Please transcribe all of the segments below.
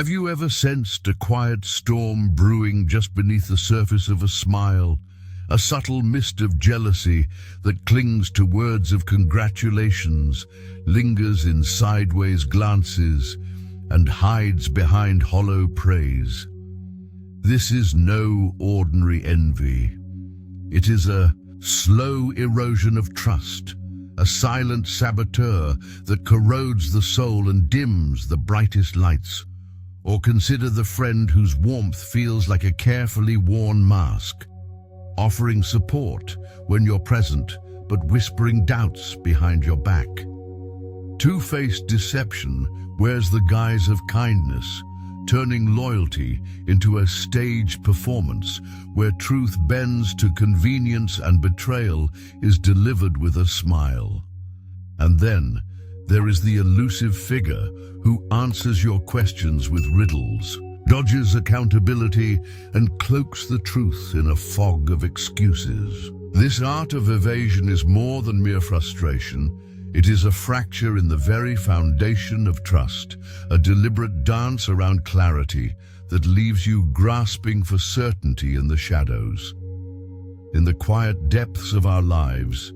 Have you ever sensed a quiet storm brewing just beneath the surface of a smile? A subtle mist of jealousy that clings to words of congratulations, lingers in sideways glances, and hides behind hollow praise. This is no ordinary envy. It is a slow erosion of trust, a silent saboteur that corrodes the soul and dims the brightest lights. Or consider the friend whose warmth feels like a carefully worn mask, offering support when you're present, but whispering doubts behind your back. Two-faced deception wears the guise of kindness, turning loyalty into a staged performance where truth bends to convenience and betrayal is delivered with a smile. And then there is the elusive figure who answers your questions with riddles, dodges accountability, and cloaks the truth in a fog of excuses. This art of evasion is more than mere frustration. It is a fracture in the very foundation of trust, a deliberate dance around clarity that leaves you grasping for certainty in the shadows. In the quiet depths of our lives,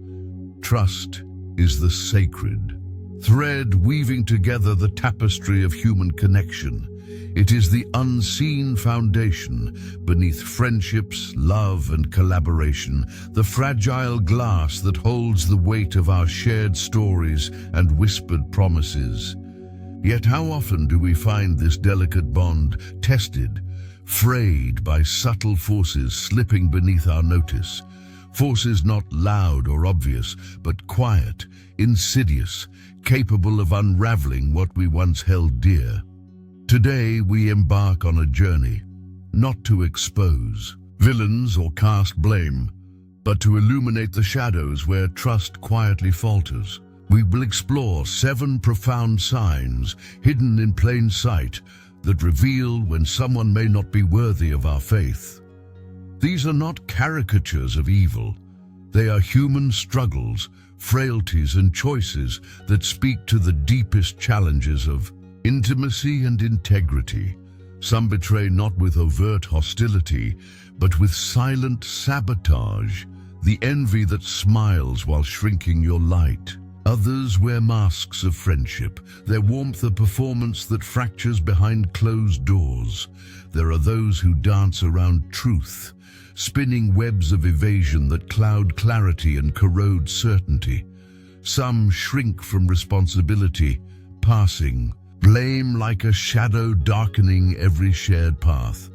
trust is the sacred thread weaving together the tapestry of human connection. It is the unseen foundation beneath friendships, love, and collaboration, the fragile glass that holds the weight of our shared stories and whispered promises. Yet how often do we find this delicate bond tested, frayed by subtle forces slipping beneath our notice? Forces not loud or obvious, but quiet, insidious, capable of unraveling what we once held dear. Today we embark on a journey, not to expose villains or cast blame, but to illuminate the shadows where trust quietly falters. We will explore 7 profound signs hidden in plain sight that reveal when someone may not be worthy of our faith. These are not caricatures of evil. They are human struggles, frailties, and choices that speak to the deepest challenges of intimacy and integrity. Some betray not with overt hostility, but with silent sabotage, the envy that smiles while shrinking your light. Others wear masks of friendship, their warmth a performance that fractures behind closed doors. There are those who dance around truth, spinning webs of evasion that cloud clarity and corrode certainty. Some shrink from responsibility, passing blame like a shadow darkening every shared path.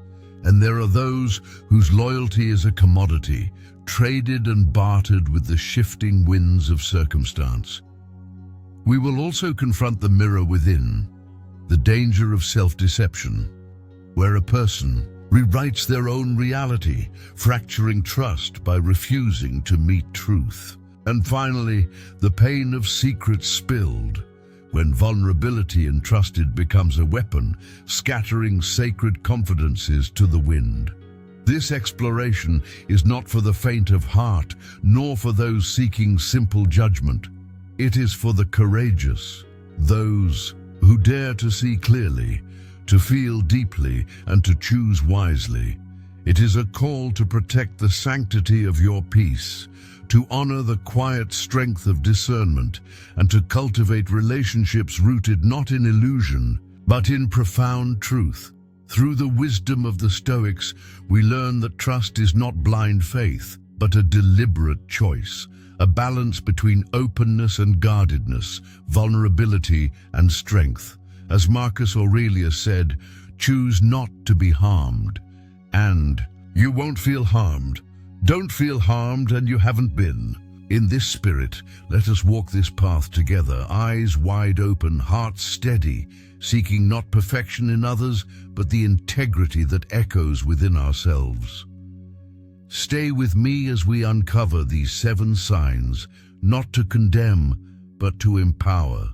And there are those whose loyalty is a commodity, traded and bartered with the shifting winds of circumstance. We will also confront the mirror within, the danger of self-deception, where a person rewrites their own reality, fracturing trust by refusing to meet truth. And finally, the pain of secrets spilled, when vulnerability entrusted becomes a weapon, scattering sacred confidences to the wind. This exploration is not for the faint of heart, nor for those seeking simple judgment. It is for the courageous, those who dare to see clearly, to feel deeply, and to choose wisely. It is a call to protect the sanctity of your peace, to honor the quiet strength of discernment, and to cultivate relationships rooted not in illusion, but in profound truth. Through the wisdom of the Stoics, we learn that trust is not blind faith, but a deliberate choice, a balance between openness and guardedness, vulnerability and strength. As Marcus Aurelius said, choose not to be harmed, and you won't feel harmed. Don't feel harmed and you haven't been. In this spirit, let us walk this path together, eyes wide open, hearts steady, seeking not perfection in others, but the integrity that echoes within ourselves. Stay with me as we uncover these 7 signs, not to condemn, but to empower,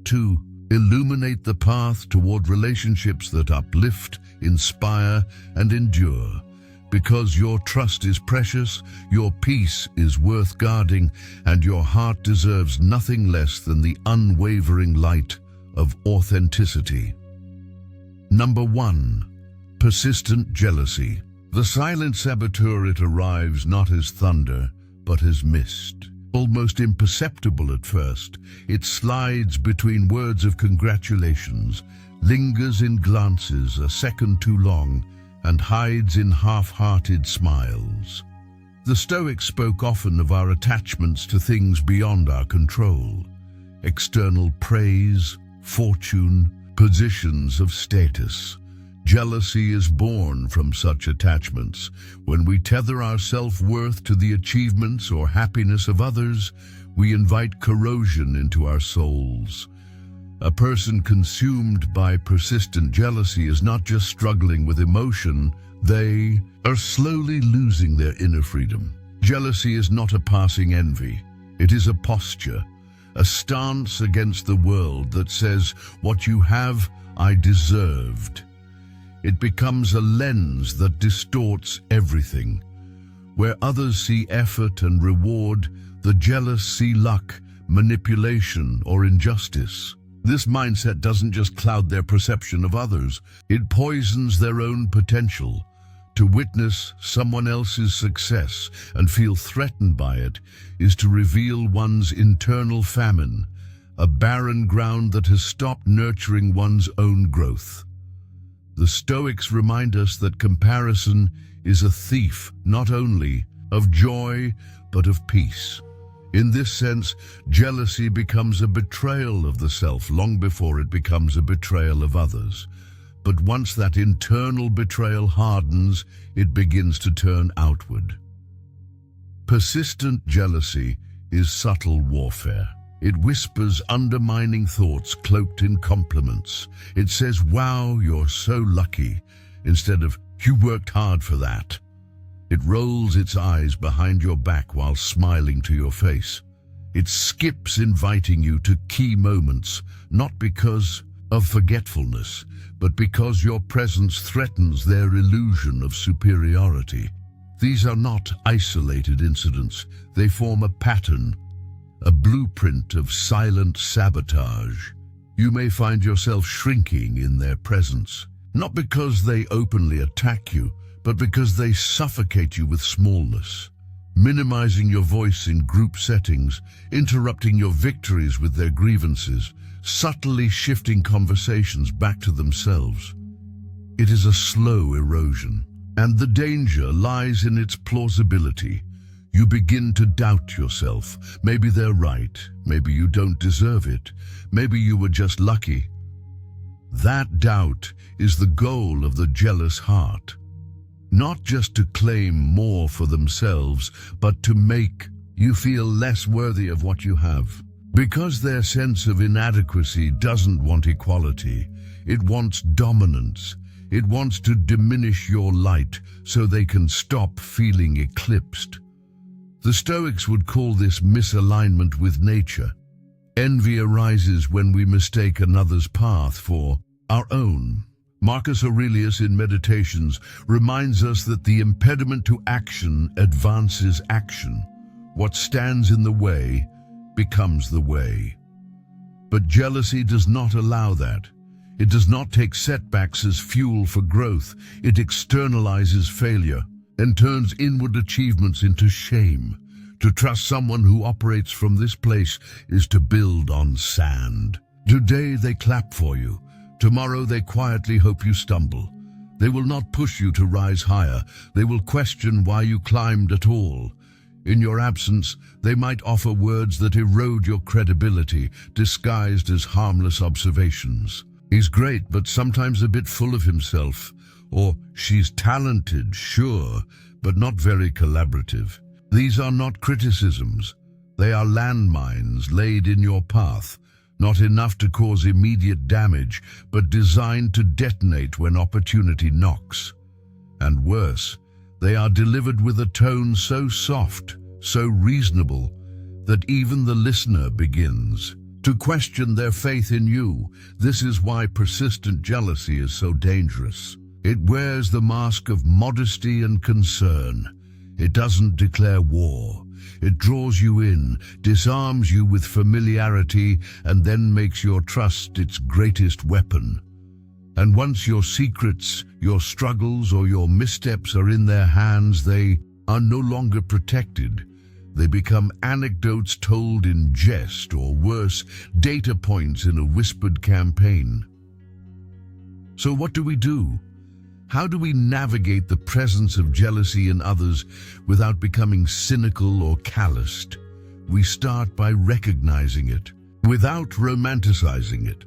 to illuminate the path toward relationships that uplift, inspire, and endure. Because your trust is precious, your peace is worth guarding, and your heart deserves nothing less than the unwavering light of authenticity. Number 1. Persistent jealousy. The silent saboteur, it arrives not as thunder, but as mist. Almost imperceptible at first, it slides between words of congratulations, lingers in glances a second too long, and hides in half-hearted smiles. The Stoics spoke often of our attachments to things beyond our control. External praise, fortune, positions of status. Jealousy is born from such attachments. When we tether our self-worth to the achievements or happiness of others, we invite corrosion into our souls. A person consumed by persistent jealousy is not just struggling with emotion, they are slowly losing their inner freedom. Jealousy is not a passing envy. It is a posture, a stance against the world that says, "What you have, I deserved." It becomes a lens that distorts everything. Where others see effort and reward, the jealous see luck, manipulation, or injustice. This mindset doesn't just cloud their perception of others, it poisons their own potential. To witness someone else's success and feel threatened by it is to reveal one's internal famine, a barren ground that has stopped nurturing one's own growth. The Stoics remind us that comparison is a thief not only of joy, but of peace. In this sense, jealousy becomes a betrayal of the self long before it becomes a betrayal of others. But once that internal betrayal hardens, it begins to turn outward. Persistent jealousy is subtle warfare. It whispers undermining thoughts cloaked in compliments. It says, "Wow, you're so lucky," instead of, "You worked hard for that." It rolls its eyes behind your back while smiling to your face. It skips inviting you to key moments, not because of forgetfulness, but because your presence threatens their illusion of superiority. These are not isolated incidents. They form a pattern, a blueprint of silent sabotage. You may find yourself shrinking in their presence, not because they openly attack you, but because they suffocate you with smallness, minimizing your voice in group settings, interrupting your victories with their grievances, subtly shifting conversations back to themselves. It is a slow erosion, and the danger lies in its plausibility. You begin to doubt yourself. Maybe they're right. Maybe you don't deserve it. Maybe you were just lucky. That doubt is the goal of the jealous heart. Not just to claim more for themselves, but to make you feel less worthy of what you have. Because their sense of inadequacy doesn't want equality. It wants dominance. It wants to diminish your light so they can stop feeling eclipsed. The Stoics would call this misalignment with nature. Envy arises when we mistake another's path for our own. Marcus Aurelius in Meditations reminds us that the impediment to action advances action. What stands in the way becomes the way. But jealousy does not allow that. It does not take setbacks as fuel for growth. It externalizes failure and turns inward achievements into shame. To trust someone who operates from this place is to build on sand. Today they clap for you. Tomorrow they quietly hope you stumble. They will not push you to rise higher. They will question why you climbed at all. In your absence, they might offer words that erode your credibility, disguised as harmless observations. He's great, but sometimes a bit full of himself. Or, she's talented, sure, but not very collaborative. These are not criticisms. They are landmines laid in your path, not enough to cause immediate damage, but designed to detonate when opportunity knocks. And worse, they are delivered with a tone so soft, so reasonable, that even the listener begins to question their faith in you. This is why persistent jealousy is so dangerous. It wears the mask of modesty and concern. It doesn't declare war. It draws you in, disarms you with familiarity, and then makes your trust its greatest weapon. And once your secrets, your struggles, or your missteps are in their hands, they are no longer protected. They become anecdotes told in jest, or worse, data points in a whispered campaign. So what do we do? How do we navigate the presence of jealousy in others without becoming cynical or calloused? We start by recognizing it, without romanticizing it.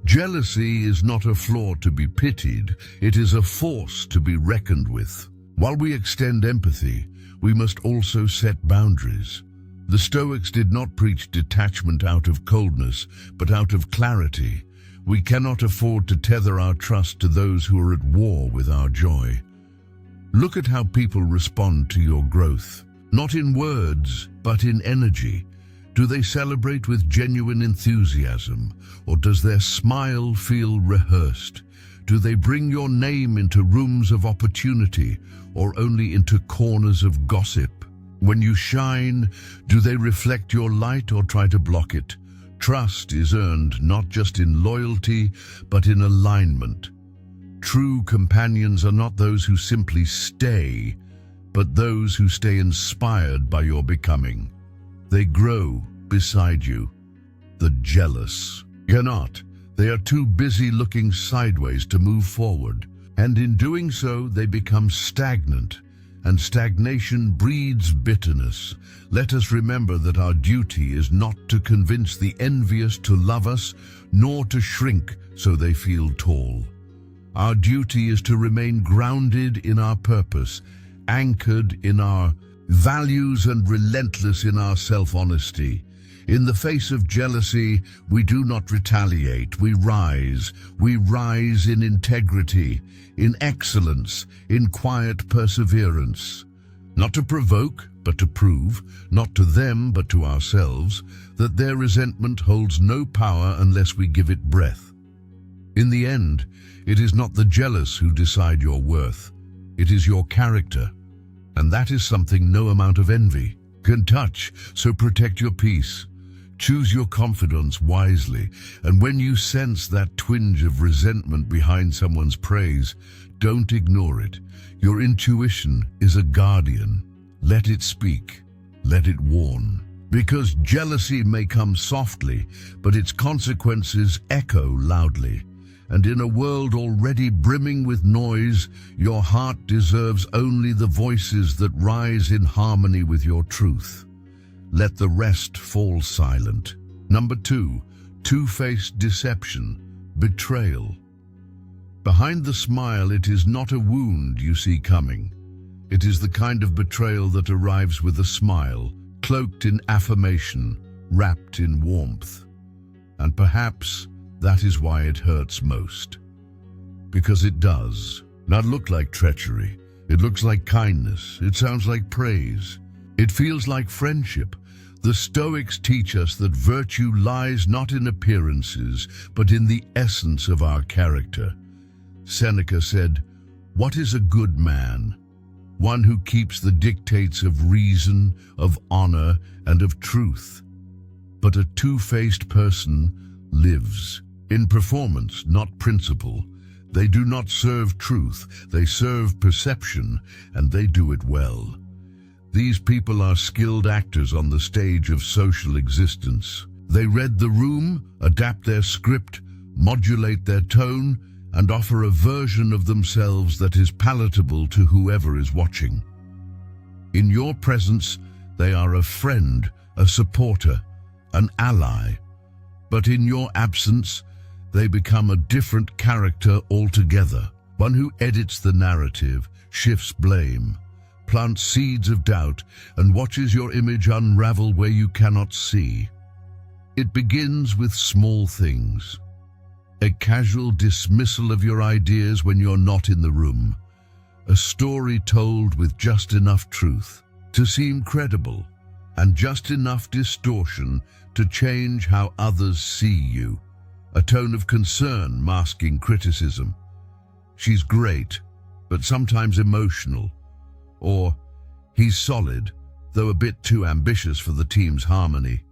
Jealousy is not a flaw to be pitied, it is a force to be reckoned with. While we extend empathy, we must also set boundaries. The Stoics did not preach detachment out of coldness, but out of clarity. We cannot afford to tether our trust to those who are at war with our joy. Look at how people respond to your growth, not in words, but in energy. Do they celebrate with genuine enthusiasm, or does their smile feel rehearsed? Do they bring your name into rooms of opportunity, or only into corners of gossip? When you shine, do they reflect your light or try to block it? Trust is earned not just in loyalty, but in alignment. True companions are not those who simply stay, but those who stay inspired by your becoming. They grow beside you. The jealous cannot. They are too busy looking sideways to move forward. And in doing so, they become stagnant. And stagnation breeds bitterness. Let us remember that our duty is not to convince the envious to love us, nor to shrink so they feel tall. Our duty is to remain grounded in our purpose, anchored in our values and relentless in our self-honesty. In the face of jealousy, we do not retaliate, we rise. We rise in integrity, in excellence, in quiet perseverance. Not to provoke, but to prove, not to them, but to ourselves, that their resentment holds no power unless we give it breath. In the end, it is not the jealous who decide your worth. It is your character. And that is something no amount of envy can touch, so protect your peace. Choose your confidence wisely, and when you sense that twinge of resentment behind someone's praise, don't ignore it. Your intuition is a guardian. Let it speak. Let it warn. Because jealousy may come softly, but its consequences echo loudly. And in a world already brimming with noise, your heart deserves only the voices that rise in harmony with your truth. Let the rest fall silent. Number 2, two-faced deception, betrayal. Behind the smile, it is not a wound you see coming. It is the kind of betrayal that arrives with a smile, cloaked in affirmation, wrapped in warmth. And perhaps that is why it hurts most. Because it does not look like treachery. It looks like kindness. It sounds like praise. It feels like friendship. The Stoics teach us that virtue lies not in appearances, but in the essence of our character. Seneca said, "What is a good man? One who keeps the dictates of reason, of honor, and of truth. But a two-faced person lives in performance, not principle. They do not serve truth, they serve perception, and they do it well." These people are skilled actors on the stage of social existence. They read the room, adapt their script, modulate their tone, and offer a version of themselves that is palatable to whoever is watching. In your presence, they are a friend, a supporter, an ally. But in your absence, they become a different character altogether, one who edits the narrative, shifts blame, plants seeds of doubt, and watches your image unravel where you cannot see. It begins with small things. A casual dismissal of your ideas when you're not in the room. A story told with just enough truth to seem credible, and just enough distortion to change how others see you. A tone of concern masking criticism. "She's great, but sometimes emotional." Or, "He's solid, though a bit too ambitious for the team's harmony."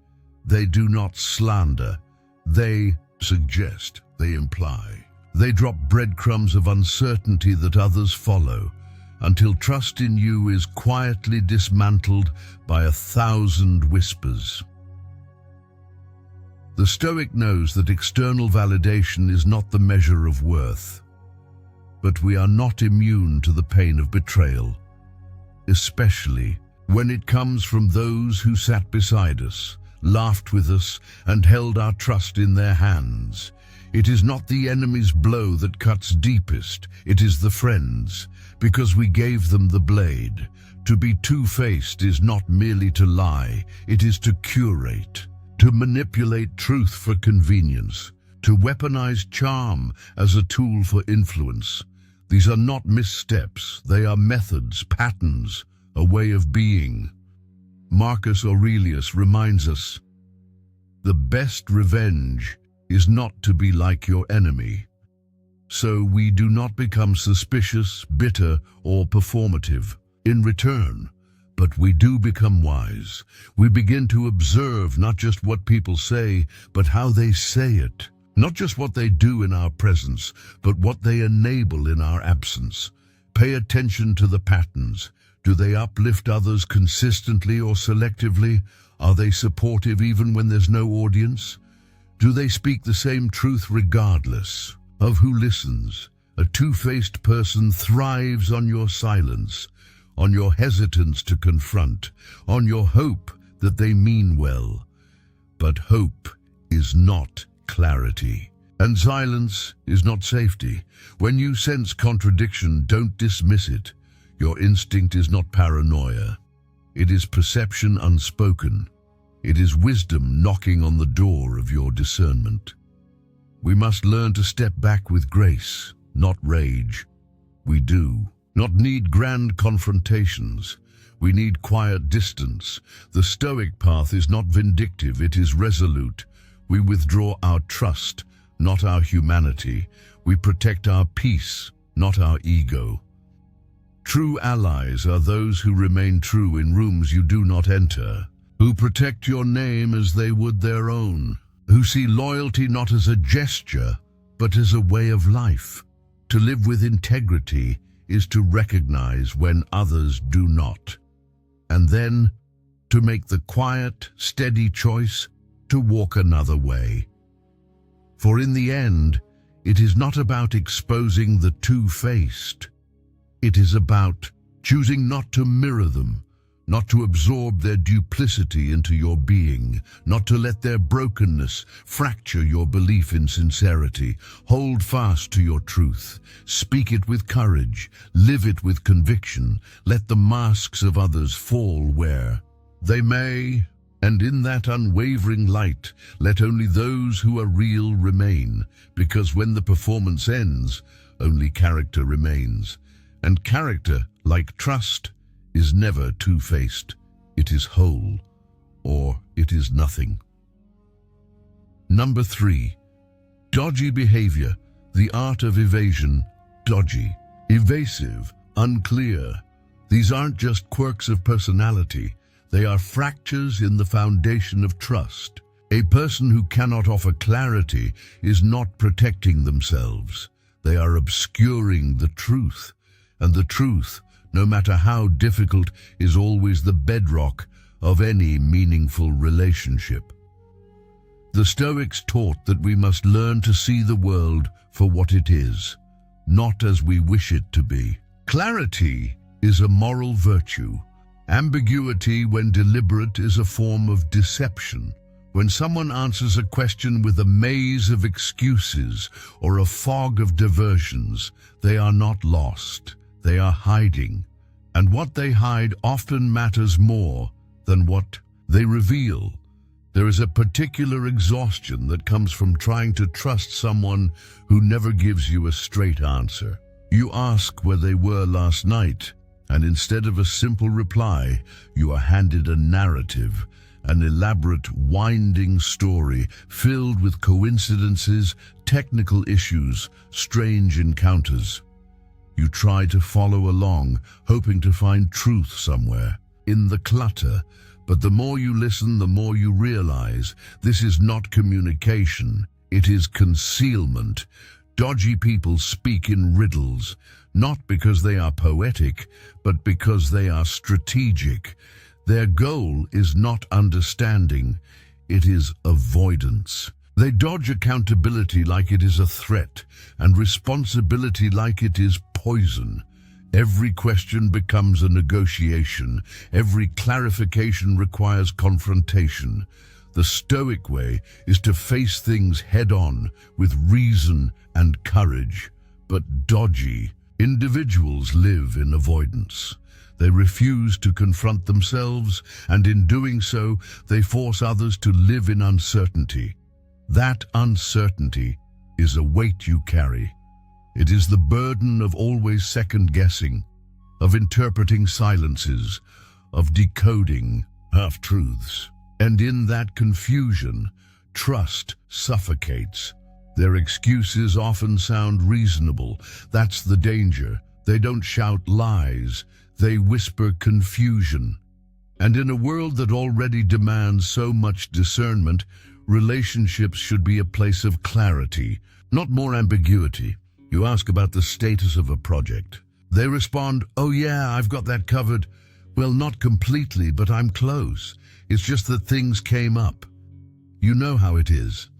They do not slander. They suggest, they imply. They drop breadcrumbs of uncertainty that others follow, until trust in you is quietly dismantled by 1,000 whispers. The Stoic knows that external validation is not the measure of worth, but we are not immune to the pain of betrayal, especially when it comes from those who sat beside us, laughed with us, and held our trust in their hands. It is not the enemy's blow that cuts deepest, it is the friend's, because we gave them the blade. To be two-faced is not merely to lie, it is to curate, to manipulate truth for convenience, to weaponize charm as a tool for influence. These are not missteps, they are methods, patterns, a way of being. Marcus Aurelius reminds us, the best revenge is not to be like your enemy. So we do not become suspicious, bitter, or performative in return, but we do become wise. We begin to observe not just what people say, but how they say it. Not just what they do in our presence, but what they enable in our absence. Pay attention to the patterns. Do they uplift others consistently or selectively? Are they supportive even when there's no audience? Do they speak the same truth regardless of who listens? A two-faced person thrives on your silence, on your hesitance to confront, on your hope that they mean well. But hope is not clarity, and silence is not safety. When you sense contradiction, don't dismiss it. Your instinct is not paranoia. It is perception unspoken. It is wisdom knocking on the door of your discernment. We must learn to step back with grace, not rage. We do not need grand confrontations. We need quiet distance. The Stoic path is not vindictive, it is resolute. We withdraw our trust, not our humanity. We protect our peace, not our ego. True allies are those who remain true in rooms you do not enter, who protect your name as they would their own, who see loyalty not as a gesture, but as a way of life. To live with integrity is to recognize when others do not, and then to make the quiet, steady choice to walk another way. For in the end, it is not about exposing the two-faced. It is about choosing not to mirror them, not to absorb their duplicity into your being, not to let their brokenness fracture your belief in sincerity. Hold fast to your truth. Speak it with courage. Live it with conviction. Let the masks of others fall where they may, and in that unwavering light, let only those who are real remain, because when the performance ends, only character remains. And character, like trust, is never two-faced. It is whole, or it is nothing. Number 3. Dodgy behavior, the art of evasion. Dodgy, evasive, unclear. These aren't just quirks of personality. They are fractures in the foundation of trust. A person who cannot offer clarity is not protecting themselves. They are obscuring the truth. And the truth, no matter how difficult, is always the bedrock of any meaningful relationship. The Stoics taught that we must learn to see the world for what it is, not as we wish it to be. Clarity is a moral virtue. Ambiguity, when deliberate, is a form of deception. When someone answers a question with a maze of excuses or a fog of diversions, they are not lost. They are hiding, and what they hide often matters more than what they reveal. There is a particular exhaustion that comes from trying to trust someone who never gives you a straight answer. You ask where they were last night, and instead of a simple reply, you are handed a narrative, an elaborate, winding story filled with coincidences, technical issues, strange encounters. You try to follow along, hoping to find truth somewhere in the clutter, but the more you listen, the more you realize this is not communication, it is concealment. Dodgy people speak in riddles, not because they are poetic, but because they are strategic. Their goal is not understanding, it is avoidance. They dodge accountability like it is a threat, and responsibility like it is poison. Every question becomes a negotiation. Every clarification requires confrontation. The Stoic way is to face things head-on with reason and courage. But dodgy individuals live in avoidance. They refuse to confront themselves, and in doing so, they force others to live in uncertainty. That uncertainty is a weight you carry. It is the burden of always second-guessing, of interpreting silences, of decoding half-truths. And in that confusion, trust suffocates. Their excuses often sound reasonable. That's the danger. They don't shout lies. They whisper confusion. And in a world that already demands so much discernment, relationships should be a place of clarity, not more ambiguity. You ask about the status of a project. They respond, "Oh yeah, I've got that covered." Well, not completely, but I'm close. It's just that things came up. You know how it is.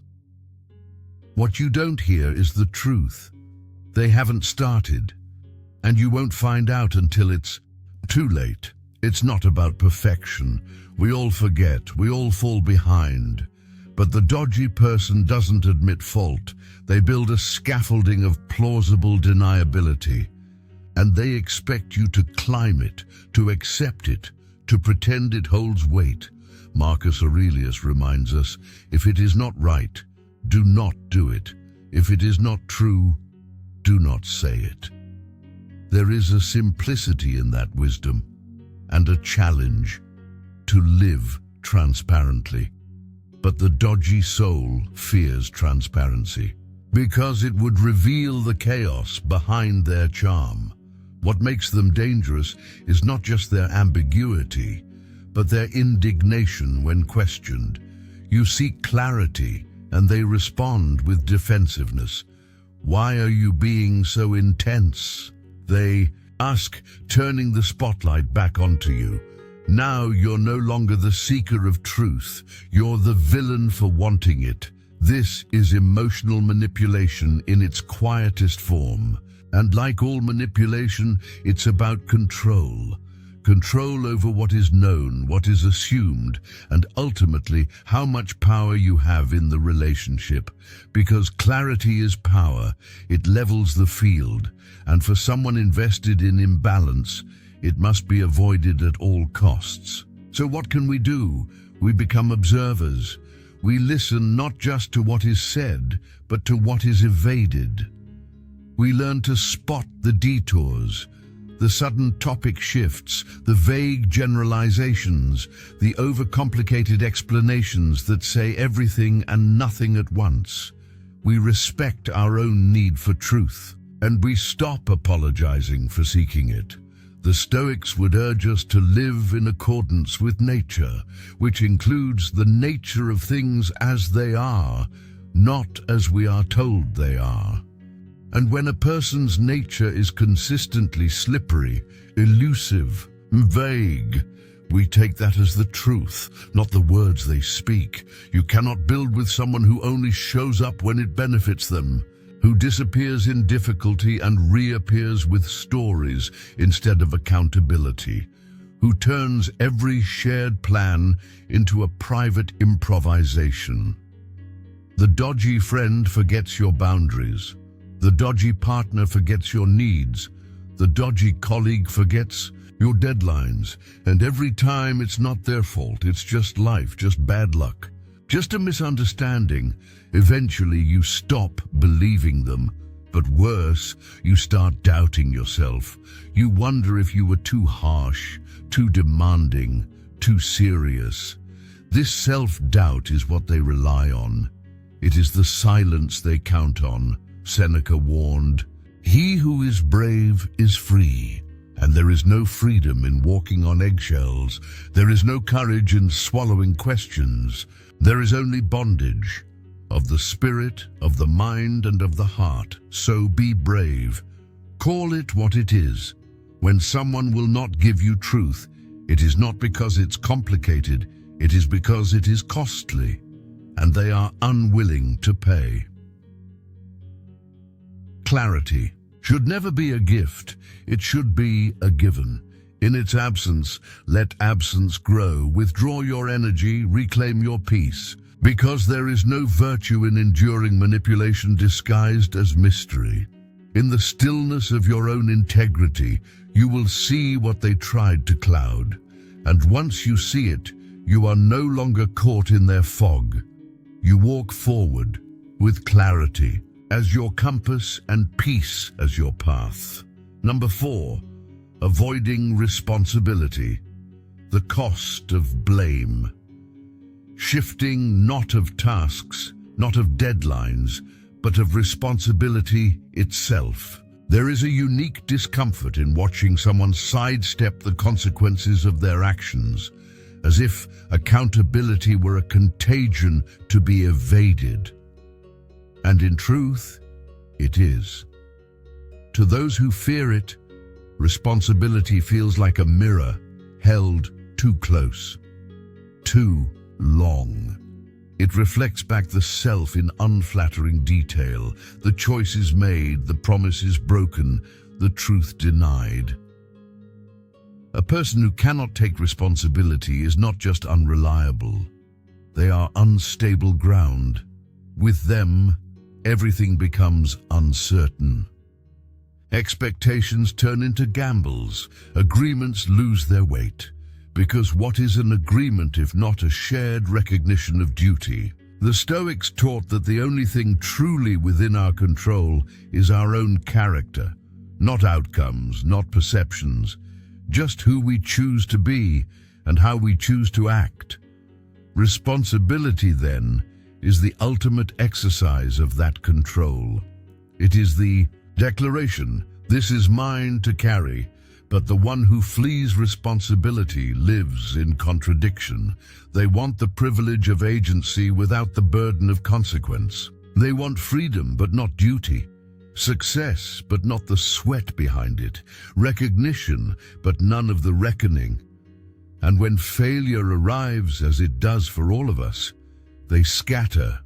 What you don't hear is the truth. They haven't started, and you won't find out until it's too late. It's not about perfection. We all forget, we all fall behind. But the dodgy person doesn't admit fault. They build a scaffolding of plausible deniability. And they expect you to climb it, to accept it, to pretend it holds weight. Marcus Aurelius reminds us, if it is not right, do not do it. If it is not true, do not say it. There is a simplicity in that wisdom, and a challenge to live transparently. But the dodgy soul fears transparency, because it would reveal the chaos behind their charm. What makes them dangerous is not just their ambiguity, but their indignation when questioned. You seek clarity, and they respond with defensiveness. Why are you being so intense? They ask, turning the spotlight back onto you. Now you're no longer the seeker of truth. You're the villain for wanting it. This is emotional manipulation in its quietest form. And like all manipulation, it's about control. Control over what is known, what is assumed, and ultimately how much power you have in the relationship. Because clarity is power, it levels the field, and for someone invested in imbalance, it must be avoided at all costs. So what can we do? We become observers. We listen not just to what is said, but to what is evaded. We learn to spot the detours, the sudden topic shifts, the vague generalizations, the overcomplicated explanations that say everything and nothing at once. We respect our own need for truth, and we stop apologizing for seeking it. The Stoics would urge us to live in accordance with nature, which includes the nature of things as they are, not as we are told they are. And when a person's nature is consistently slippery, elusive, vague, we take that as the truth, not the words they speak. You cannot build with someone who only shows up when it benefits them, who disappears in difficulty and reappears with stories instead of accountability, who turns every shared plan into a private improvisation. The dodgy friend forgets your boundaries. The dodgy partner forgets your needs. The dodgy colleague forgets your deadlines. And every time it's not their fault, it's just life, just bad luck, just a misunderstanding. Eventually you stop believing them. But worse, you start doubting yourself. You wonder if you were too harsh, too demanding, too serious. This self-doubt is what they rely on. It is the silence they count on. Seneca warned, "He who is brave is free." And there is no freedom in walking on eggshells. There is no courage in swallowing questions. There is only bondage. of the spirit, of the mind, and of the heart. So be brave. Call it what it is. When someone will not give you truth, it is not because it's complicated, it is because it is costly, and they are unwilling to pay. Clarity should never be a gift, it should be a given. In its absence, let absence grow. Withdraw your energy, reclaim your peace, because there is no virtue in enduring manipulation disguised as mystery. In the stillness of your own integrity, you will see what they tried to cloud. And once you see it, you are no longer caught in their fog. You walk forward with clarity as your compass and peace as your path. Number 4, avoiding responsibility. The cost of blame. Shifting not of tasks, not of deadlines, but of responsibility itself. There is a unique discomfort in watching someone sidestep the consequences of their actions, as if accountability were a contagion to be evaded. And in truth, it is. To those who fear it, responsibility feels like a mirror held too close, too long. It reflects back the self in unflattering detail, the choices made, the promises broken, the truth denied. A person who cannot take responsibility is not just unreliable, they are unstable ground. With them, everything becomes uncertain. Expectations turn into gambles, agreements lose their weight. Because what is an agreement if not a shared recognition of duty? The Stoics taught that the only thing truly within our control is our own character, not outcomes, not perceptions, just who we choose to be and how we choose to act. Responsibility, then, is the ultimate exercise of that control. It is the declaration, "This is mine to carry," but the one who flees responsibility lives in contradiction. They want the privilege of agency without the burden of consequence. They want freedom, but not duty. Success, but not the sweat behind it. Recognition, but none of the reckoning. And when failure arrives, as it does for all of us, they scatter,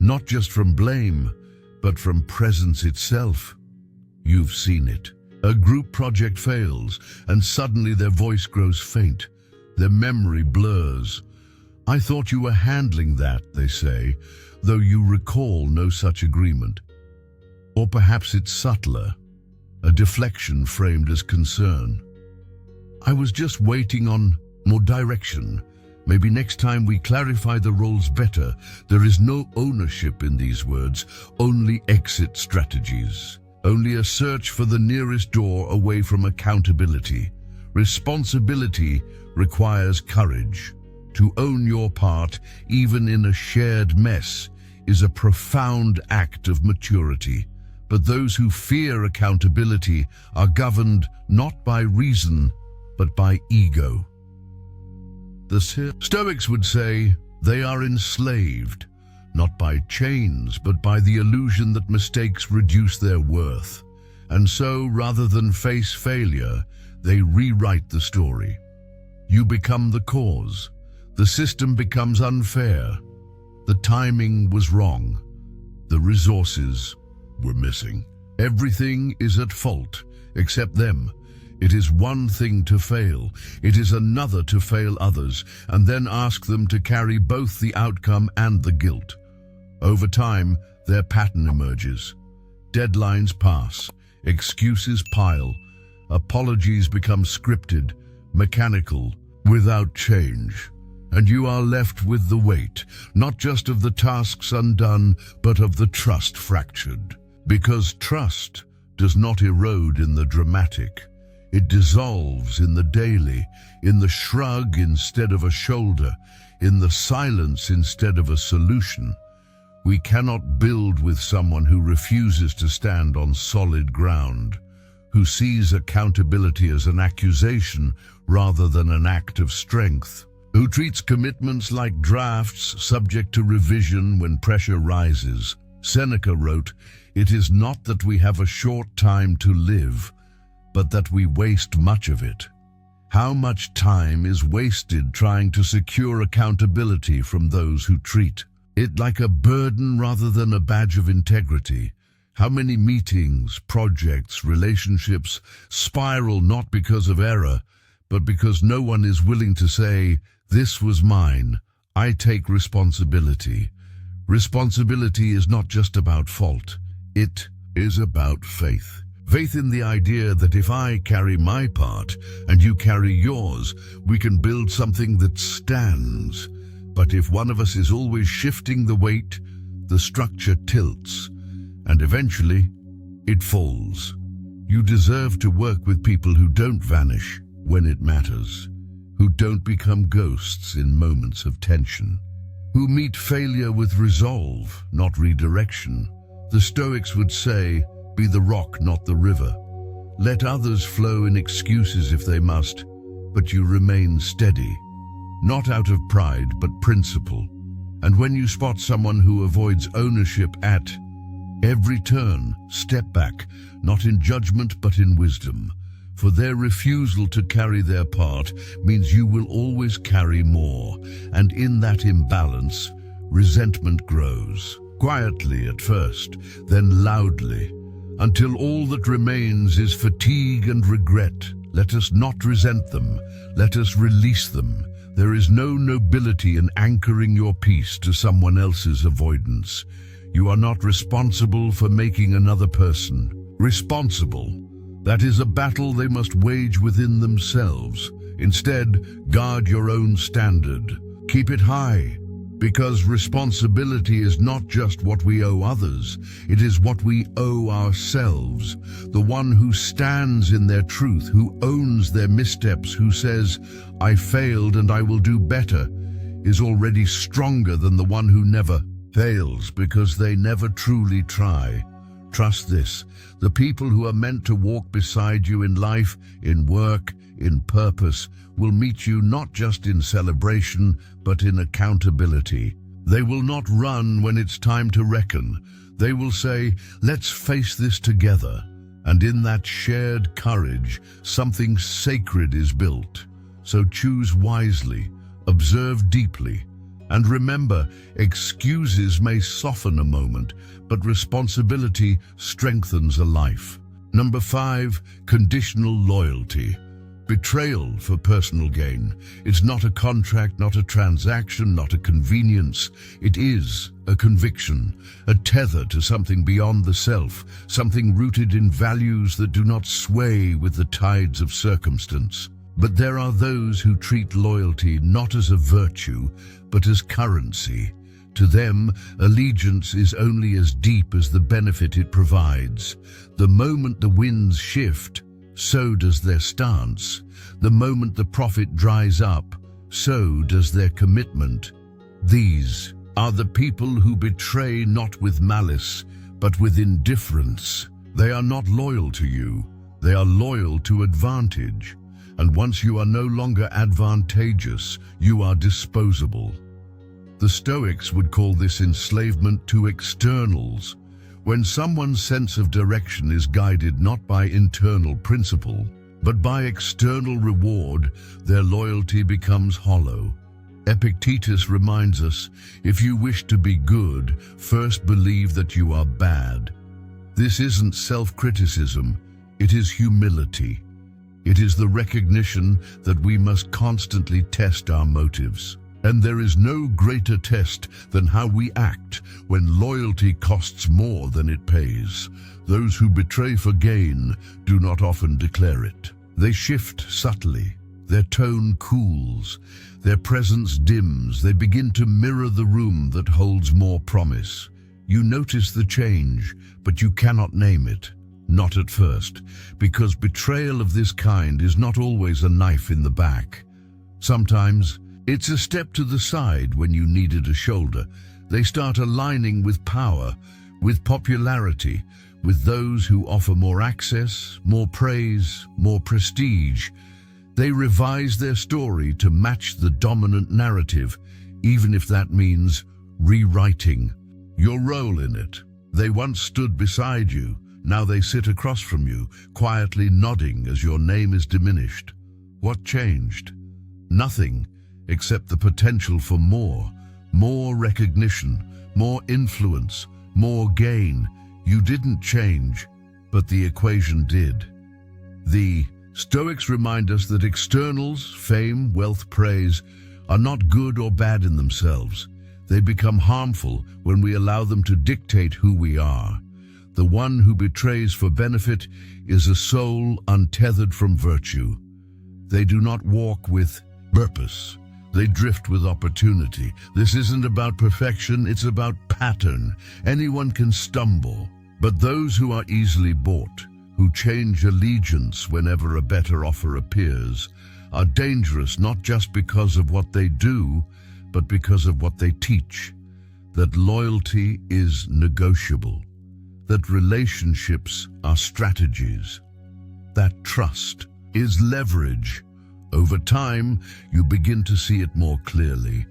not just from blame, but from presence itself. You've seen it. A group project fails, and suddenly their voice grows faint. Their memory blurs. "I thought you were handling that," they say, though you recall no such agreement. Or perhaps it's subtler, a deflection framed as concern. "I was just waiting on more direction. Maybe next time we clarify the roles better." There is no ownership in these words, only exit strategies. Only a search for the nearest door away from accountability. Responsibility requires courage. To own your part, even in a shared mess, is a profound act of maturity. But those who fear accountability are governed not by reason, but by ego. The Stoics would say they are enslaved, not by chains, but by the illusion that mistakes reduce their worth. And so, rather than face failure, they rewrite the story. You become the cause. The system becomes unfair. The timing was wrong. The resources were missing. Everything is at fault, except them. It is one thing to fail. It is another to fail others, and then ask them to carry both the outcome and the guilt. Over time, their pattern emerges. Deadlines pass, excuses pile, apologies become scripted, mechanical, without change. And you are left with the weight, not just of the tasks undone, but of the trust fractured. Because trust does not erode in the dramatic. It dissolves in the daily, in the shrug instead of a shoulder, in the silence instead of a solution. We cannot build with someone who refuses to stand on solid ground, who sees accountability as an accusation rather than an act of strength. who treats commitments like drafts subject to revision when pressure rises. Seneca wrote, "It is not that we have a short time to live, but that we waste much of it." How much time is wasted trying to secure accountability from those who treat it like a burden rather than a badge of integrity? How many meetings, projects, relationships spiral not because of error, but because no one is willing to say, "This was mine, I take responsibility." Responsibility is not just about fault, it is about faith. Faith in the idea that if I carry my part and you carry yours, we can build something that stands. But if one of us is always shifting the weight, the structure tilts, and eventually it falls. You deserve to work with people who don't vanish when it matters, who don't become ghosts in moments of tension, who meet failure with resolve, not redirection. The Stoics would say, "Be the rock, not the river." Let others flow in excuses if they must, but you remain steady, not out of pride, but principle. And when you spot someone who avoids ownership at every turn, step back, not in judgment, but in wisdom. For their refusal to carry their part means you will always carry more, and in that imbalance, resentment grows. Quietly at first, then loudly, until all that remains is fatigue and regret. Let us not resent them, let us release them. There is no nobility in anchoring your peace to someone else's avoidance. You are not responsible for making another person responsible. That is a battle they must wage within themselves. Instead, guard your own standard. Keep it high, because responsibility is not just what we owe others, it is what we owe ourselves. The one who stands in their truth, who owns their missteps, who says, "I failed and I will do better," is already stronger than the one who never fails because they never truly try. Trust this, the people who are meant to walk beside you in life, in work, in purpose, will meet you not just in celebration, but in accountability. They will not run when it's time to reckon. They will say, "Let's face this together." And in that shared courage, something sacred is built. So choose wisely, observe deeply, and remember, excuses may soften a moment, but responsibility strengthens a life. Number 5, conditional loyalty. Betrayal for personal gain. It's not a contract, not a transaction, not a convenience. It is a conviction, a tether to something beyond the self, something rooted in values that do not sway with the tides of circumstance. But there are those who treat loyalty not as a virtue, but as currency. To them, allegiance is only as deep as the benefit it provides. The moment the winds shift, so does their stance. The moment the profit dries up, so does their commitment. These are the people who betray not with malice, but with indifference. They are not loyal to you, they are loyal to advantage. And once you are no longer advantageous, you are disposable. The Stoics would call this enslavement to externals. When someone's sense of direction is guided not by internal principle, but by external reward, their loyalty becomes hollow. Epictetus reminds us, if you wish to be good, first believe that you are bad. This isn't self-criticism, it is humility. It is the recognition that we must constantly test our motives. And there is no greater test than how we act when loyalty costs more than it pays. Those who betray for gain do not often declare it. They shift subtly. Their tone cools. Their presence dims. They begin to mirror the room that holds more promise. You notice the change, but you cannot name it. Not at first, because betrayal of this kind is not always a knife in the back. Sometimes, it's a step to the side when you needed a shoulder. They start aligning with power, with popularity, with those who offer more access, more praise, more prestige. They revise their story to match the dominant narrative, even if that means rewriting your role in it. They once stood beside you, now they sit across from you, quietly nodding as your name is diminished. What changed? Nothing, except the potential for more recognition, more influence, more gain. You didn't change, but the equation did. The Stoics remind us that externals, fame, wealth, praise, are not good or bad in themselves. They become harmful when we allow them to dictate who we are. The one who betrays for benefit is a soul untethered from virtue. They do not walk with purpose. They drift with opportunity. This isn't about perfection, it's about pattern. Anyone can stumble, but those who are easily bought, who change allegiance whenever a better offer appears, are dangerous not just because of what they do, but because of what they teach. That loyalty is negotiable, that relationships are strategies, that trust is leverage. Over time, you begin to see it more clearly.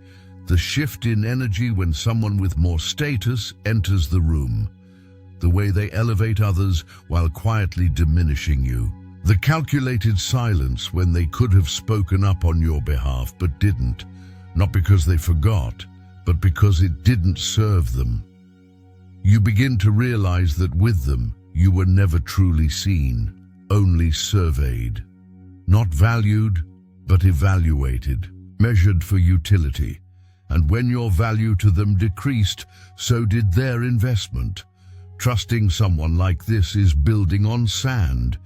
The shift in energy when someone with more status enters the room. The way they elevate others while quietly diminishing you. The calculated silence when they could have spoken up on your behalf but didn't. Not because they forgot, but because it didn't serve them. You begin to realize that with them, you were never truly seen, only surveyed. Not valued, but evaluated, measured for utility. And when your value to them decreased, so did their investment. Trusting someone like this is building on sand.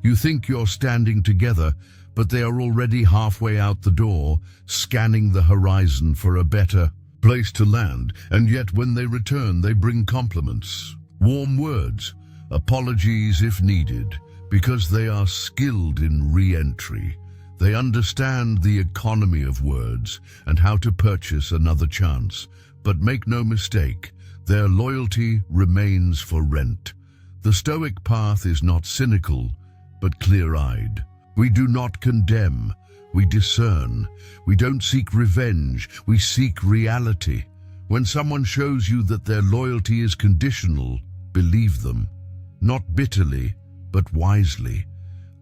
You think you're standing together, but they are already halfway out the door, scanning the horizon for a better place to land. And yet when they return, they bring compliments, warm words, apologies if needed, because they are skilled in re-entry. They understand the economy of words and how to purchase another chance. But make no mistake, their loyalty remains for rent. The Stoic path is not cynical, but clear-eyed. We do not condemn, we discern. We don't seek revenge, we seek reality. When someone shows you that their loyalty is conditional, believe them. Not bitterly, but wisely.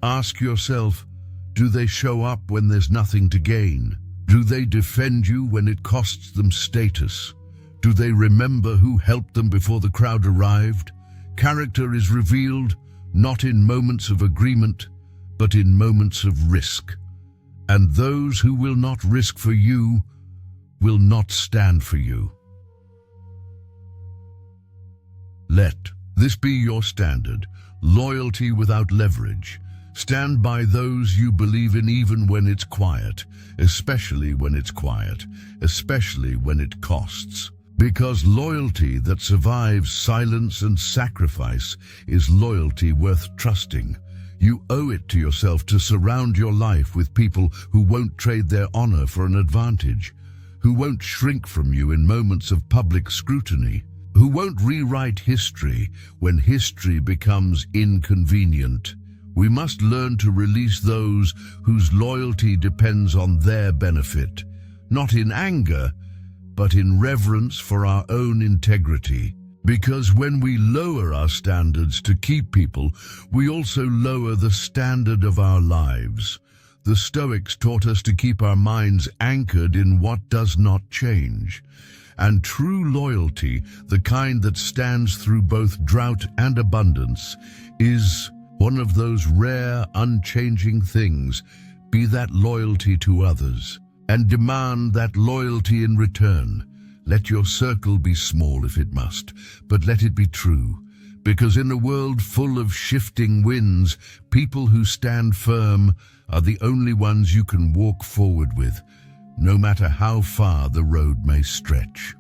Ask yourself, do they show up when there's nothing to gain? Do they defend you when it costs them status? Do they remember who helped them before the crowd arrived? Character is revealed not in moments of agreement, but in moments of risk. And those who will not risk for you will not stand for you. Let this be your standard, loyalty without leverage. Stand by those you believe in even when it's quiet, especially when it's quiet, especially when it costs. Because loyalty that survives silence and sacrifice is loyalty worth trusting. You owe it to yourself to surround your life with people who won't trade their honor for an advantage, who won't shrink from you in moments of public scrutiny, who won't rewrite history when history becomes inconvenient. We must learn to release those whose loyalty depends on their benefit, not in anger, but in reverence for our own integrity. Because when we lower our standards to keep people, we also lower the standard of our lives. The Stoics taught us to keep our minds anchored in what does not change. And true loyalty, the kind that stands through both drought and abundance, is one of those rare, unchanging things. Be that loyalty to others, and demand that loyalty in return. Let your circle be small if it must, but let it be true. Because in a world full of shifting winds, people who stand firm are the only ones you can walk forward with, no matter how far the road may stretch.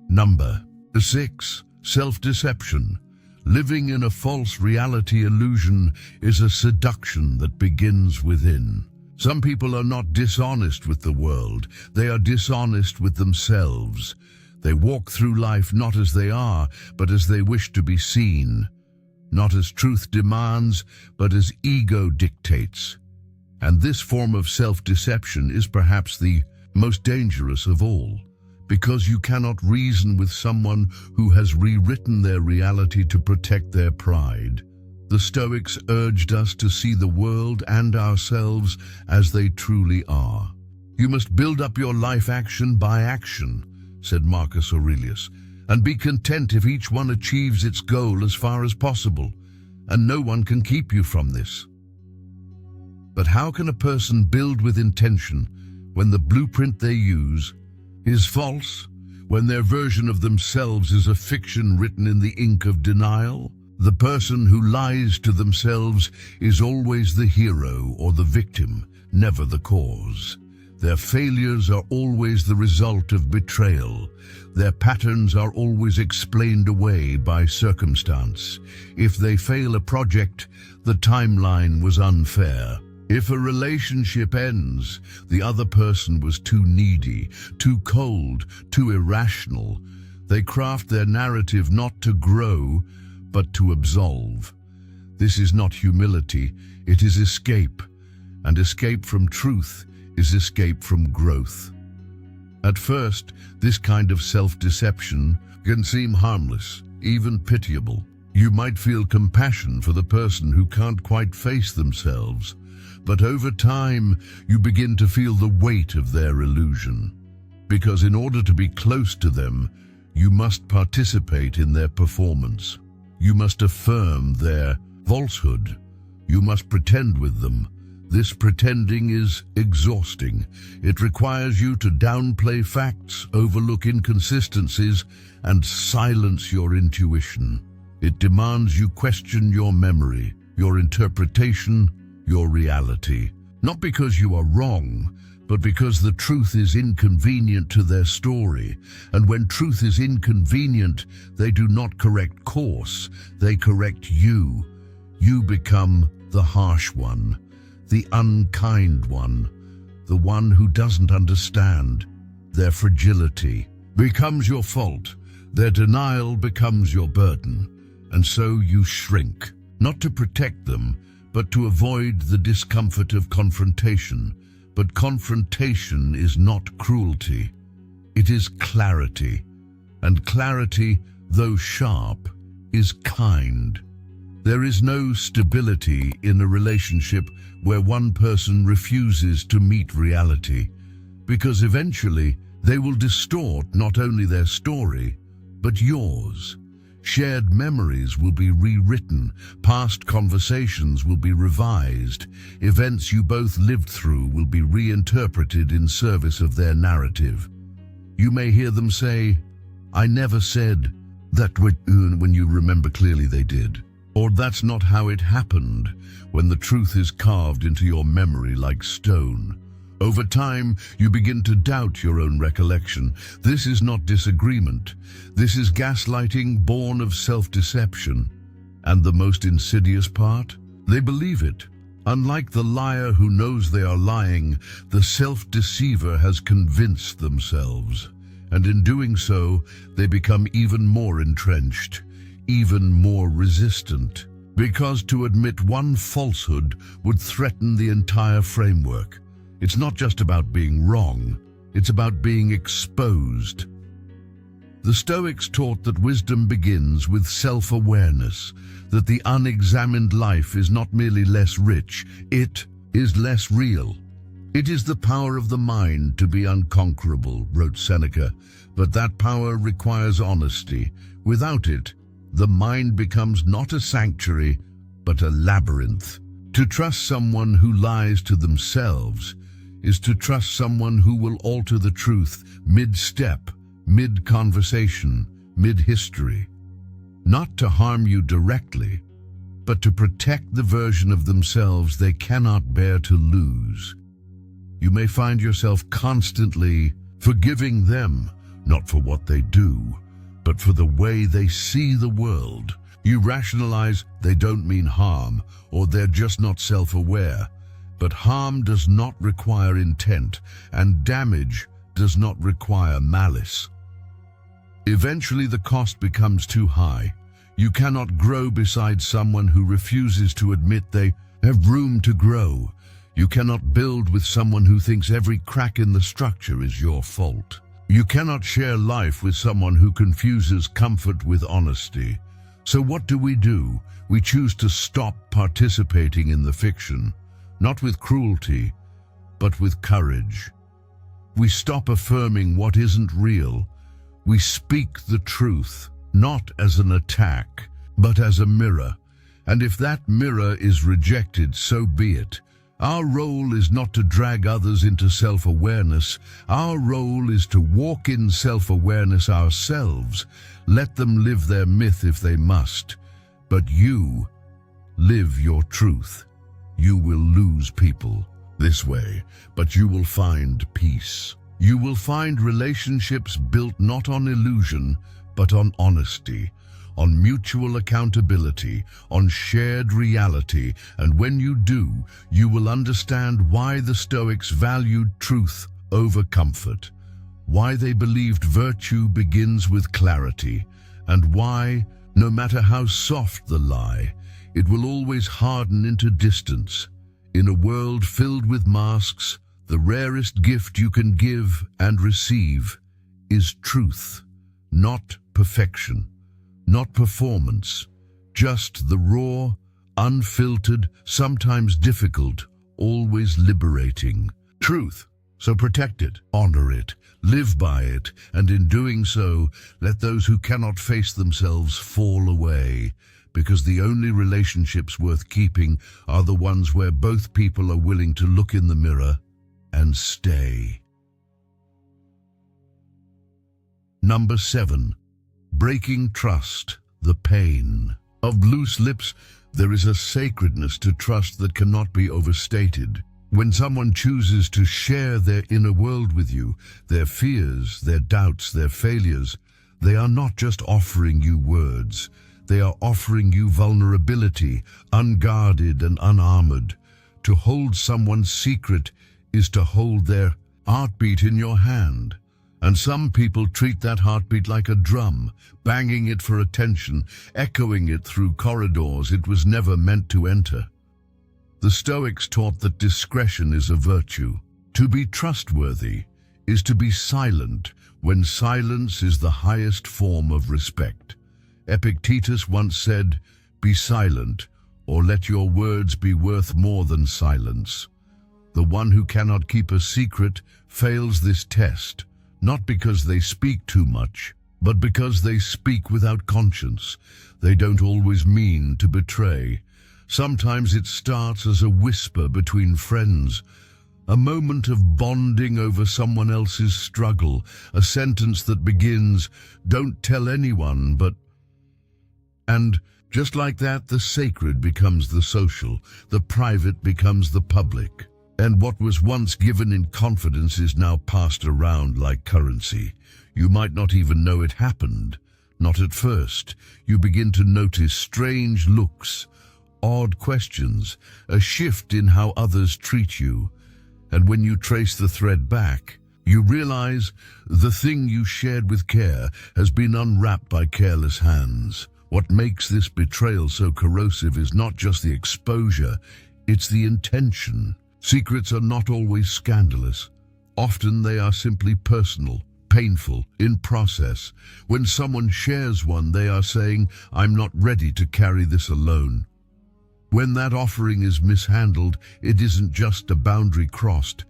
Number 6. Self-deception. Living in a false reality illusion is a seduction that begins within. Some people are not dishonest with the world, they are dishonest with themselves. They walk through life not as they are, but as they wish to be seen. not as truth demands, but as ego dictates. And this form of self-deception is perhaps the most dangerous of all, because you cannot reason with someone who has rewritten their reality to protect their pride. The Stoics urged us to see the world and ourselves as they truly are. "You must build up your life action by action," said Marcus Aurelius, "and be content if each one achieves its goal as far as possible, and no one can keep you from this." But how can a person build with intention when the blueprint they use is false, when their version of themselves is a fiction written in the ink of denial? The person who lies to themselves is always the hero or the victim, never the cause. Their failures are always the result of betrayal. Their patterns are always explained away by circumstance. If they fail a project, the timeline was unfair. If a relationship ends, the other person was too needy, too cold, too irrational. They craft their narrative not to grow, but to absolve. This is not humility, it is escape, and escape from truth is escape from growth. At first, this kind of self-deception can seem harmless, even pitiable. You might feel compassion for the person who can't quite face themselves, but over time, you begin to feel the weight of their illusion. Because in order to be close to them, you must participate in their performance. You must affirm their falsehood. You must pretend with them. This pretending is exhausting. It requires you to downplay facts, overlook inconsistencies, and silence your intuition. It demands you question your memory, your interpretation, your reality. Not because you are wrong, but because the truth is inconvenient to their story. And when truth is inconvenient, they do not correct course, they correct you. You become the harsh one, the unkind one, the one who doesn't understand. Their fragility becomes your fault, their denial becomes your burden, and so you shrink, not to protect them, but to avoid the discomfort of confrontation. But confrontation is not cruelty, it is clarity. And clarity, though sharp, is kind. There is no stability in a relationship where one person refuses to meet reality, because eventually they will distort not only their story, but yours. Shared memories will be rewritten, past conversations will be revised, events you both lived through will be reinterpreted in service of their narrative. You may hear them say, "I never said that," when you remember clearly they did. Or "That's not how it happened," when the truth is carved into your memory like stone. Over time, you begin to doubt your own recollection. This is not disagreement. This is gaslighting born of self-deception. And the most insidious part? They believe it. Unlike the liar who knows they are lying, the self-deceiver has convinced themselves. And in doing so, they become even more entrenched, even more resistant. Because to admit one falsehood would threaten the entire framework. It's not just about being wrong, it's about being exposed. The Stoics taught that wisdom begins with self-awareness, that the unexamined life is not merely less rich, it is less real. It is the power of the mind to be unconquerable, wrote Seneca, but that power requires honesty. Without it, the mind becomes not a sanctuary, but a labyrinth. To trust someone who lies to themselves is to trust someone who will alter the truth mid-step, mid-conversation, mid-history. Not to harm you directly, but to protect the version of themselves they cannot bear to lose. You may find yourself constantly forgiving them, not for what they do, but for the way they see the world. You rationalize they don't mean harm, or they're just not self-aware. But harm does not require intent, and damage does not require malice. Eventually the cost becomes too high. You cannot grow beside someone who refuses to admit they have room to grow. You cannot build with someone who thinks every crack in the structure is your fault. You cannot share life with someone who confuses comfort with honesty. So what do? We choose to stop participating in the fiction, not with cruelty, but with courage. We stop affirming what isn't real. We speak the truth, not as an attack, but as a mirror. And if that mirror is rejected, so be it. Our role is not to drag others into self-awareness. Our role is to walk in self-awareness ourselves. Let them live their myth if they must. But you live your truth. You will lose people this way, but you will find peace. You will find relationships built not on illusion, but on honesty, on mutual accountability, on shared reality. And when you do, you will understand why the Stoics valued truth over comfort, why they believed virtue begins with clarity, and why, no matter how soft the lie, it will always harden into distance. In a world filled with masks, the rarest gift you can give and receive is truth, not perfection. Not performance, just the raw, unfiltered, sometimes difficult, always liberating truth. So protect it, honor it, live by it, and in doing so, let those who cannot face themselves fall away, because the only relationships worth keeping are the ones where both people are willing to look in the mirror and stay. Number 7. Breaking trust, the pain. Of loose lips, there is a sacredness to trust that cannot be overstated. When someone chooses to share their inner world with you, their fears, their doubts, their failures, they are not just offering you words. They are offering you vulnerability, unguarded and unarmored. To hold someone's secret is to hold their heartbeat in your hand. And some people treat that heartbeat like a drum, banging it for attention, echoing it through corridors it was never meant to enter. The Stoics taught that discretion is a virtue. To be trustworthy is to be silent when silence is the highest form of respect. Epictetus once said, "Be silent, or let your words be worth more than silence." The one who cannot keep a secret fails this test. Not because they speak too much, but because they speak without conscience. They don't always mean to betray. Sometimes it starts as a whisper between friends, a moment of bonding over someone else's struggle, a sentence that begins, "Don't tell anyone, but..." And just like that, the sacred becomes the social, the private becomes the public. And what was once given in confidence is now passed around like currency. You might not even know it happened. Not at first. You begin to notice strange looks, odd questions, a shift in how others treat you. And when you trace the thread back, you realize the thing you shared with care has been unwrapped by careless hands. What makes this betrayal so corrosive is not just the exposure, it's the intention. Secrets are not always scandalous. Often they are simply personal, painful, in process. When someone shares one, they are saying, "I'm not ready to carry this alone." When that offering is mishandled, it isn't just a boundary crossed.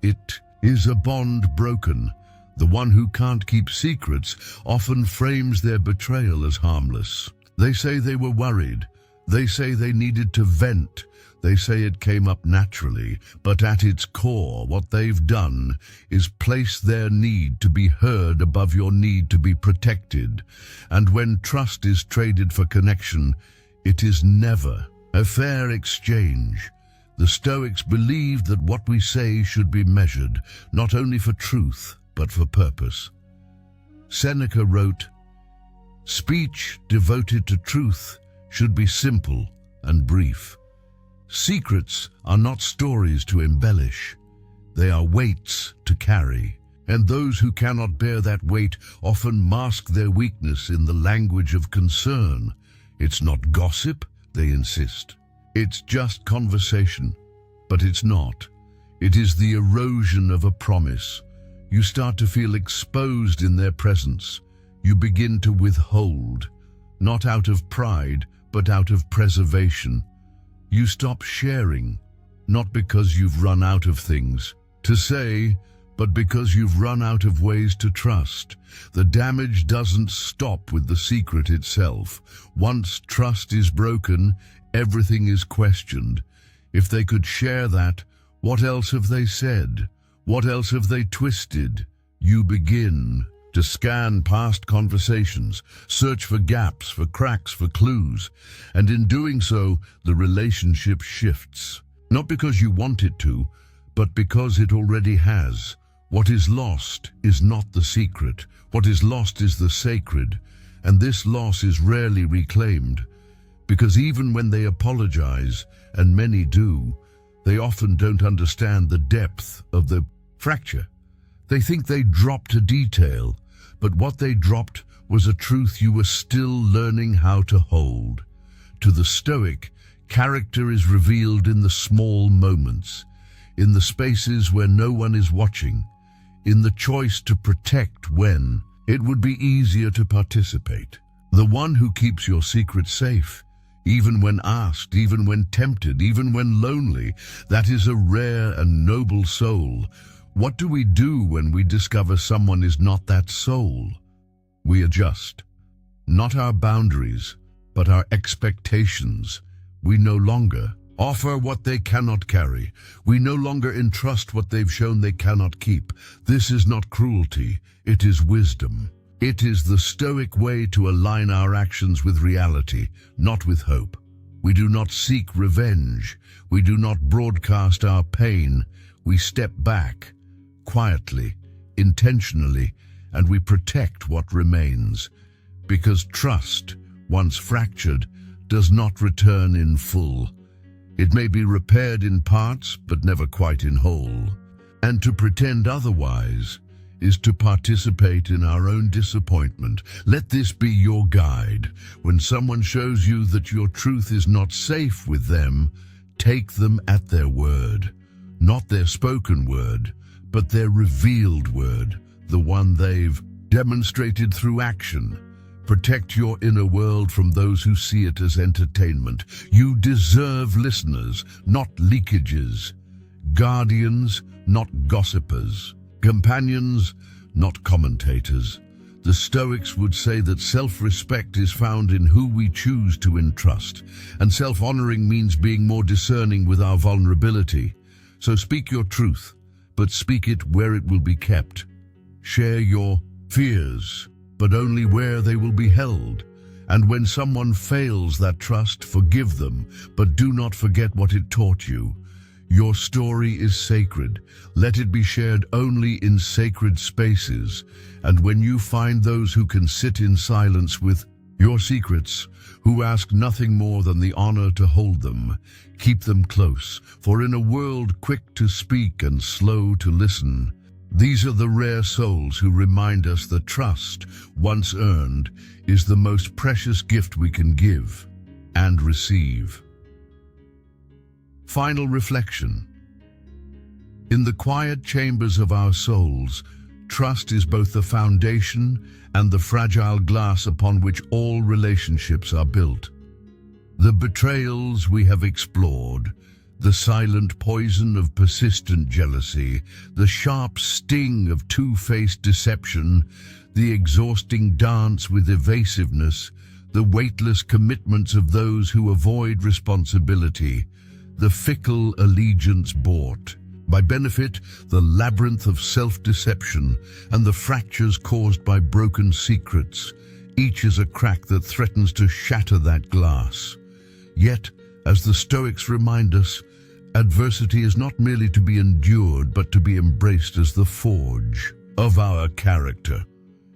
It is a bond broken. The one who can't keep secrets often frames their betrayal as harmless. They say they were worried. They say they needed to vent. They say it came up naturally, but at its core, what they've done is place their need to be heard above your need to be protected. And when trust is traded for connection, it is never a fair exchange. The Stoics believed that what we say should be measured, not only for truth, but for purpose. Seneca wrote, "Speech devoted to truth should be simple and brief. Secrets are not stories to embellish. They are weights to carry. And those who cannot bear that weight often mask their weakness in the language of concern. It's not gossip, they insist. It's just conversation. But it's not. It is the erosion of a promise. You start to feel exposed in their presence. You begin to withhold, not out of pride, but out of preservation. You stop sharing, not because you've run out of things to say, but because you've run out of ways to trust. The damage doesn't stop with the secret itself. Once trust is broken, everything is questioned. If they could share that, what else have they said? What else have they twisted? You begin to scan past conversations, search for gaps, for cracks, for clues, and in doing so, the relationship shifts. Not because you want it to, but because it already has. What is lost is not the secret. What is lost is the sacred, and this loss is rarely reclaimed. Because even when they apologize, and many do, they often don't understand the depth of the fracture. They think they dropped a detail, but what they dropped was a truth you were still learning how to hold. To the Stoic, character is revealed in the small moments, in the spaces where no one is watching, in the choice to protect when it would be easier to participate. The one who keeps your secret safe, even when asked, even when tempted, even when lonely, that is a rare and noble soul. What do we do when we discover someone is not that soul? We adjust. Not our boundaries, but our expectations. We no longer offer what they cannot carry. We no longer entrust what they've shown they cannot keep. This is not cruelty, it is wisdom. It is the Stoic way to align our actions with reality, not with hope. We do not seek revenge. We do not broadcast our pain. We step back, quietly, intentionally, and we protect what remains. Because trust, once fractured, does not return in full. It may be repaired in parts, but never quite in whole. And to pretend otherwise is to participate in our own disappointment. Let this be your guide. When someone shows you that your truth is not safe with them, take them at their word. Not their spoken word, but their revealed word, the one they've demonstrated through action. Protect your inner world from those who see it as entertainment. You deserve listeners, not leakages. Guardians, not gossipers. Companions, not commentators. The Stoics would say that self-respect is found in who we choose to entrust, and self-honoring means being more discerning with our vulnerability. So speak your truth, but speak it where it will be kept. Share your fears, but only where they will be held. And when someone fails that trust, forgive them, but do not forget what it taught you. Your story is sacred. Let it be shared only in sacred spaces. And when you find those who can sit in silence with your secrets, who ask nothing more than the honor to hold them, keep them close. For in a world quick to speak and slow to listen, these are the rare souls who remind us that trust, once earned, is the most precious gift we can give and receive. Final reflection. In the quiet chambers of our souls, trust is both the foundation and the fragile glass upon which all relationships are built. The betrayals we have explored, the silent poison of persistent jealousy, the sharp sting of two-faced deception, the exhausting dance with evasiveness, the weightless commitments of those who avoid responsibility, the fickle allegiance bought by benefit, the labyrinth of self-deception, and the fractures caused by broken secrets. Each is a crack that threatens to shatter that glass. Yet, as the Stoics remind us, adversity is not merely to be endured, but to be embraced as the forge of our character.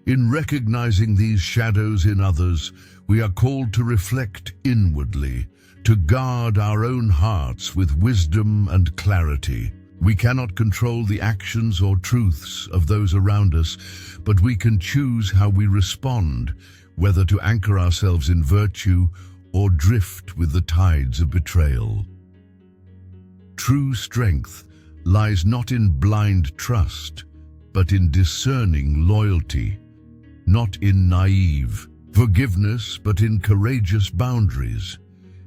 In recognizing these shadows in others, we are called to reflect inwardly, to guard our own hearts with wisdom and clarity. We cannot control the actions or truths of those around us, but we can choose how we respond, whether to anchor ourselves in virtue or drift with the tides of betrayal. True strength lies not in blind trust, but in discerning loyalty, not in naive forgiveness, but in courageous boundaries.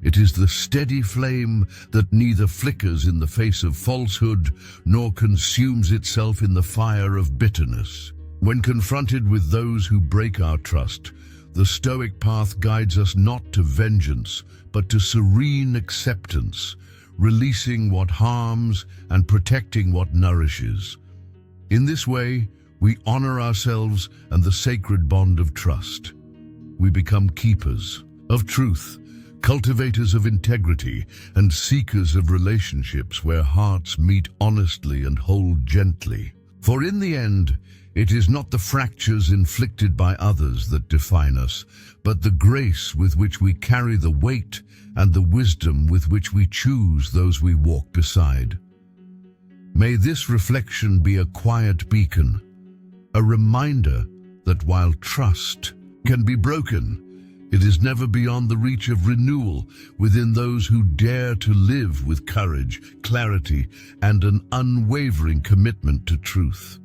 It is the steady flame that neither flickers in the face of falsehood nor consumes itself in the fire of bitterness. When confronted with those who break our trust, the Stoic path guides us not to vengeance, but to serene acceptance, releasing what harms and protecting what nourishes. In this way, we honor ourselves and the sacred bond of trust. We become keepers of truth, cultivators of integrity, and seekers of relationships where hearts meet honestly and hold gently. For in the end, it is not the fractures inflicted by others that define us, but the grace with which we carry the weight and the wisdom with which we choose those we walk beside. May this reflection be a quiet beacon, a reminder that while trust can be broken, it is never beyond the reach of renewal within those who dare to live with courage, clarity, and an unwavering commitment to truth.